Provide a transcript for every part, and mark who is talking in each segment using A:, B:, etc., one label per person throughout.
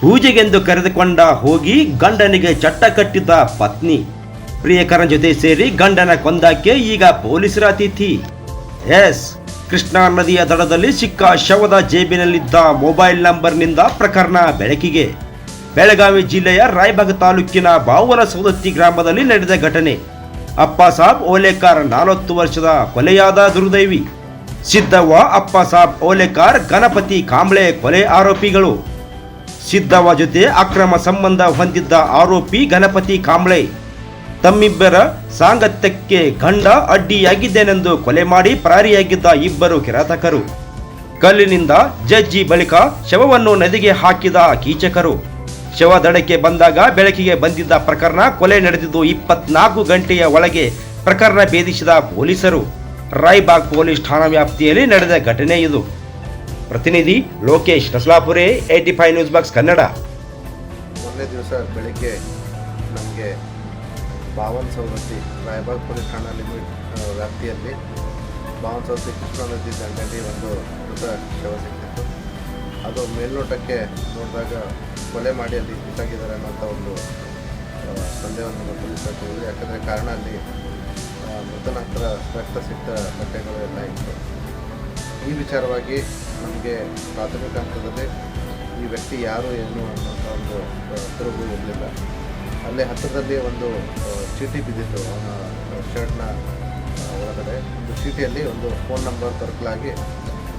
A: ಪೂಜೆಗೆಂದು ಕರೆದುಕೊಂಡ ಹೋಗಿ ಗಂಡನಿಗೆ ಚಟ್ಟ ಕಟ್ಟಿದ್ದ ಪತ್ನಿ. ಪ್ರಿಯಕರನ ಜೊತೆ ಸೇರಿ ಗಂಡನ ಕೊಂದಕ್ಕೆ ಈಗ ಪೊಲೀಸರ ಅತಿಥಿ. ಎಸ್, ಕೃಷ್ಣಾ ನದಿಯ ದಡದಲ್ಲಿ ಸಿಕ್ಕ ಶವದ ಜೇಬಿನಲ್ಲಿದ್ದ ಮೊಬೈಲ್ ನಂಬರ್ನಿಂದ ಪ್ರಕರಣ ಬೆಳಕಿಗೆ. ಬೆಳಗಾವಿ ಜಿಲ್ಲೆಯ ರಾಯಬಾಗ ತಾಲೂಕಿನ ಬಾವನ ಸೌದತ್ತಿ ಗ್ರಾಮದಲ್ಲಿ ನಡೆದ ಘಟನೆ. ಅಪ್ಪಾಸಾಬ್ ಓಲೇಕಾರ್ 40 ವರ್ಷದ ಕೊಲೆಯಾದ ದುರ್ದೈವಿ. ಸಿದ್ದವ್ವ, ಅಪ್ಪಾಸಾಬ್ ಓಲೇಕಾರ್, ಗಣಪತಿ ಕಾಂಬ್ಳೆ ಕೊಲೆ ಆರೋಪಿಗಳು. ಸಿದ್ದವ್ವ ಜೊತೆ ಅಕ್ರಮ ಸಂಬಂಧ ಹೊಂದಿದ್ದ ಆರೋಪಿ ಗಣಪತಿ ಕಾಂಬ್ಳೆ. ತಮ್ಮಿಬ್ಬರ ಸಾಂಗತ್ಯಕ್ಕೆ ಗಂಡ ಅಡ್ಡಿಯಾಗಿದ್ದೇನೆಂದು ಕೊಲೆ ಮಾಡಿ ಪರಾರಿಯಾಗಿದ್ದ ಇಬ್ಬರು ಕಿರಾತಕರು. ಕಲ್ಲಿನಿಂದ ಜಜ್ಜಿ ಬಳಿಕ ಶವವನ್ನು ನದಿಗೆ ಹಾಕಿದ ಕೀಚಕರು. ಶವ ದಡಕ್ಕೆ ಬಂದಾಗ ಬೆಳಕಿಗೆ ಬಂದಿದ್ದ ಪ್ರಕರಣ. ಕೊಲೆ ನಡೆದಿದ್ದು 24 ಗಂಟೆಯ ಒಳಗೆ ಪ್ರಕರಣ ಭೇದಿಸಿದ ಪೊಲೀಸರು. ರಾಯಬಾಗ್ ಪೊಲೀಸ್ ಠಾಣಾ ವ್ಯಾಪ್ತಿಯಲ್ಲಿ ನಡೆದ ಘಟನೆ ಇದು. ಪ್ರತಿನಿಧಿ ಲೋಕೇಶ್ ರಸ್ಲಾಪುರೆ, 85 ನ್ಯೂಸ್ ಬಾಕ್ಸ್ ಕನ್ನಡ.
B: ಮೊನ್ನೆ ದಿವಸ ಬೆಳಿಗ್ಗೆ ನಮಗೆ ಬಾವನ್ ಸೌದತ್ತಿ ರಾಯಬಾಗ್ ಪೊಲೀಸ್ ಠಾಣಾ ಲಿಮಿಟ್ ವ್ಯಾಪ್ತಿಯಲ್ಲಿ ಬಾವನ್ ಸೌದತ್ತಿ ಕೃಷ್ಣಾ ನದಿ ದಂಡೆಯಲ್ಲಿ ಒಂದು ಮೃತ ಶವ ಸಿಕ್ಕಿತ್ತು. ಅದು ಮೇಲ್ನೋಟಕ್ಕೆ ನೋಡಿದಾಗ ಕೊಲೆ ಮಾಡಿ ಅಲ್ಲಿ ಬಿಸಾಕಿದ್ದಾರೆ ಅನ್ನೋಂಥ ಒಂದು ಸಂದೇಹವನ್ನು ನಮ್ಮ ಪೊಲೀಸರು ತಿಳಿದು, ಯಾಕಂದರೆ ಕಾರಣ ಅಲ್ಲಿ ಮೃತನ ಹತ್ರ ರಕ್ತ ಸಿಕ್ತ ಬಟ್ಟೆಗಳು ಎಲ್ಲ ಇತ್ತು. ಈ ವಿಚಾರವಾಗಿ ನಮಗೆ ಪ್ರಾಥಮಿಕ ಹಂತದಲ್ಲಿ ಈ ವ್ಯಕ್ತಿ ಯಾರು ಏನು ಅನ್ನೋಂಥ ಒಂದು ತಿರುಗು ಇರಲಿಲ್ಲ. ಅಲ್ಲೇ ಹತ್ತಿರದಲ್ಲಿ ಒಂದು ಚೀಟಿ ಬಿದ್ದಿತ್ತು. ಅವನ ಶರ್ಟ್ನ ಒಳಗಡೆ ಒಂದು ಚೀಟಿಯಲ್ಲಿ ಒಂದು ಫೋನ್ ನಂಬರ್ ದೊರಕಲಾಗಿ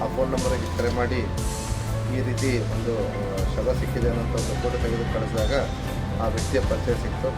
B: ಆ ಫೋನ್ ನಂಬರಿಗೆ ಕರೆ ಮಾಡಿ ಈ ರೀತಿ ಒಂದು ಶವ ಸಿಕ್ಕಿದೆ ಅನ್ನೋಂಥ ಒಂದು ಫೋಟೋ ತೆಗೆದು ಕಳಿಸಿದಾಗ ಆ ವ್ಯಕ್ತಿಯ ಪರಿಚಯ ಸಿಕ್ತು.